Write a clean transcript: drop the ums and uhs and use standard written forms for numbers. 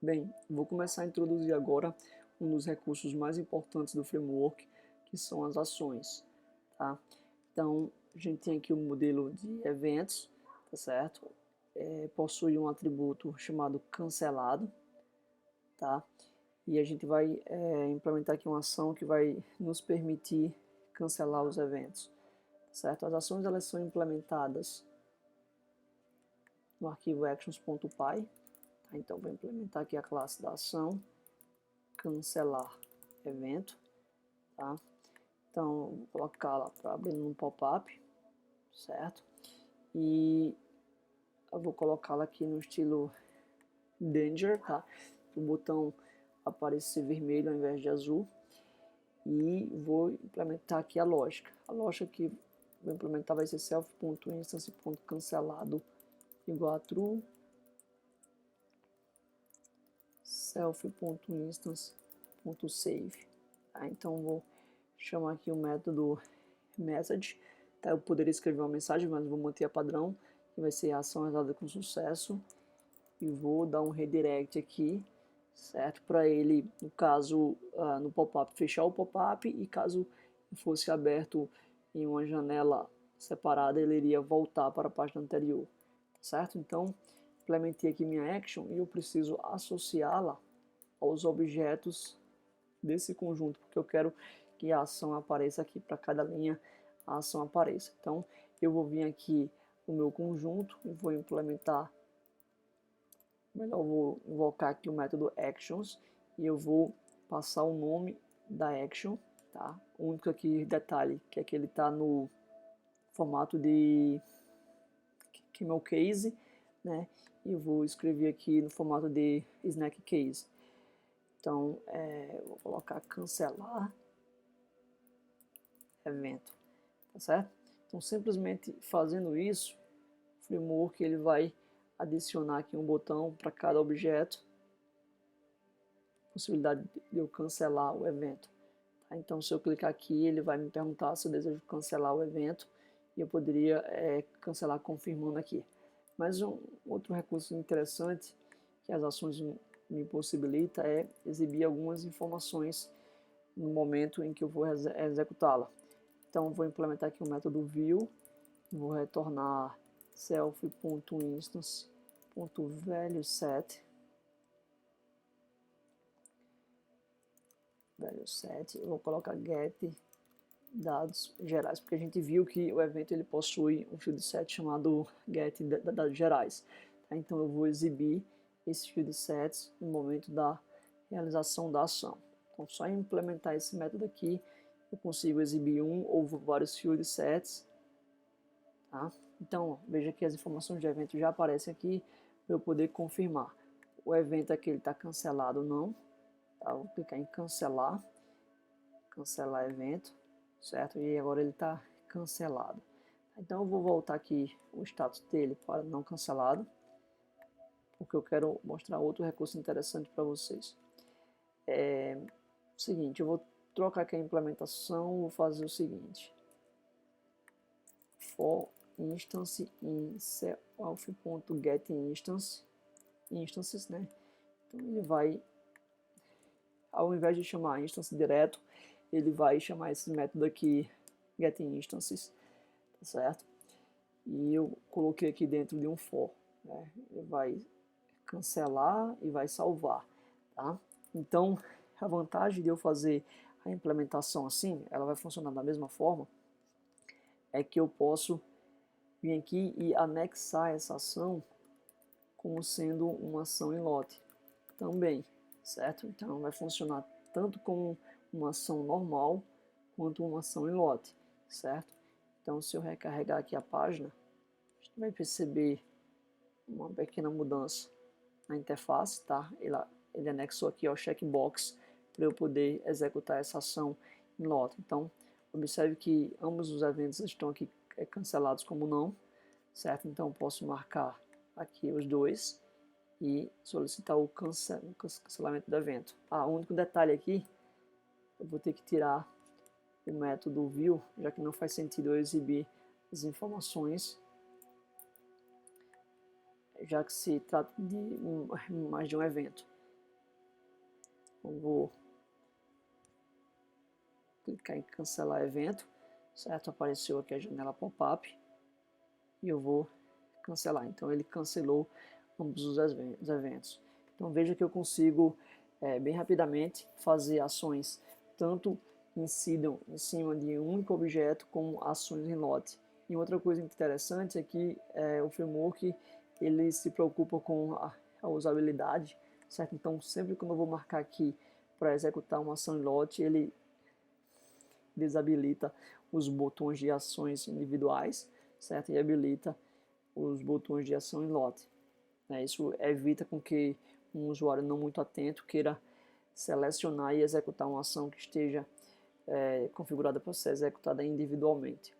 Bem, vou começar a introduzir agora um dos recursos mais importantes do framework, que são as ações, tá? Então, a gente tem aqui o modelo de eventos, tá certo? Possui um atributo chamado cancelado, tá? E a gente vai implementar aqui uma ação que vai nos permitir cancelar os eventos, tá certo? As ações elas são implementadas no arquivo actions.py, tá? Então vou implementar aqui a classe da ação, cancelar evento, tá? Então vou colocá-la para abrir no pop-up, certo? E eu vou colocá-la aqui no estilo danger, tá? O botão aparecer vermelho ao invés de azul. E vou implementar aqui a lógica. A lógica que vou implementar vai ser self.instance.cancelado igual a true, self.instance.save. Tá? Então vou chamar aqui o método message. Tá? Eu poderia escrever uma mensagem, mas vou manter a padrão, que vai ser a ação realizada com sucesso. E vou dar um redirect aqui, certo? Para ele, no caso, no pop-up, fechar o pop-up, e caso fosse aberto em uma janela separada, ele iria voltar para a página anterior, certo? Então, implementei aqui minha action e eu preciso associá-la aos objetos desse conjunto, porque eu quero que a ação apareça aqui, para cada linha a ação apareça. Então, eu vou vir aqui no meu conjunto e vou implementar. Melhor, eu vou invocar aqui o método actions e eu vou passar o nome da action, tá? O único aqui detalhe que é que ele está no formato de camel case, né? E eu vou escrever aqui no formato de snack case. Então, vou colocar cancelar evento, tá certo? Então, simplesmente fazendo isso, o framework ele vai adicionar aqui um botão para cada objeto, possibilidade de eu cancelar o evento. Tá? Então, se eu clicar aqui, ele vai me perguntar se eu desejo cancelar o evento e eu poderia cancelar confirmando aqui. Mas um outro recurso interessante que as ações me possibilita é exibir algumas informações no momento em que eu vou executá-la. Então, vou implementar aqui o método view, vou retornar self.instance.valueSet, eu vou colocar get dados gerais, porque a gente viu que o evento ele possui um field set chamado get dados gerais. Tá? Então eu vou exibir esses field sets no momento da realização da ação. Então só em implementar esse método aqui eu consigo exibir um ou vários field sets. Tá? Então veja que as informações de evento já aparecem aqui para eu poder confirmar. O evento aqui está cancelado ou não. Tá? Vou clicar em cancelar evento, certo? E agora ele está cancelado. Então eu vou voltar aqui o status dele para não cancelado, porque eu quero mostrar outro recurso interessante para vocês. O seguinte, eu vou trocar aqui a implementação, vou fazer o seguinte: for instance in self.getInstance, né? Então ele vai, ao invés de chamar instance direto, ele vai chamar esse método aqui getInstances, tá certo? E eu coloquei aqui dentro de um for, né? Ele vai cancelar e vai salvar, tá? Então, a vantagem de eu fazer a implementação assim, ela vai funcionar da mesma forma, é que eu posso vir aqui e anexar essa ação como sendo uma ação em lote também, certo? Então, vai funcionar tanto como uma ação normal quanto uma ação em lote, certo? Então, se eu recarregar aqui a página, a gente vai perceber uma pequena mudança na interface, tá? Ele anexou aqui o checkbox para eu poder executar essa ação em lote. Então, observe que ambos os eventos estão aqui cancelados como não, certo? Então, posso marcar aqui os dois e solicitar o cancelamento do evento. O único detalhe aqui, eu vou ter que tirar o método view, já que não faz sentido eu exibir as informações, já que se trata de mais de um evento. Eu vou clicar em cancelar evento, certo? Apareceu aqui a janela pop-up e eu vou cancelar. Então ele cancelou ambos os eventos. Então veja que eu consigo bem rapidamente fazer ações tanto incidam em cima de um único objeto como ações em lote. E outra coisa interessante é que o framework ele se preocupa com a usabilidade, certo? Então sempre que eu vou marcar aqui para executar uma ação em lote, ele desabilita os botões de ações individuais, certo? E habilita os botões de ação em lote. Isso evita com que um usuário não muito atento queira selecionar e executar uma ação que esteja configurada para ser executada individualmente.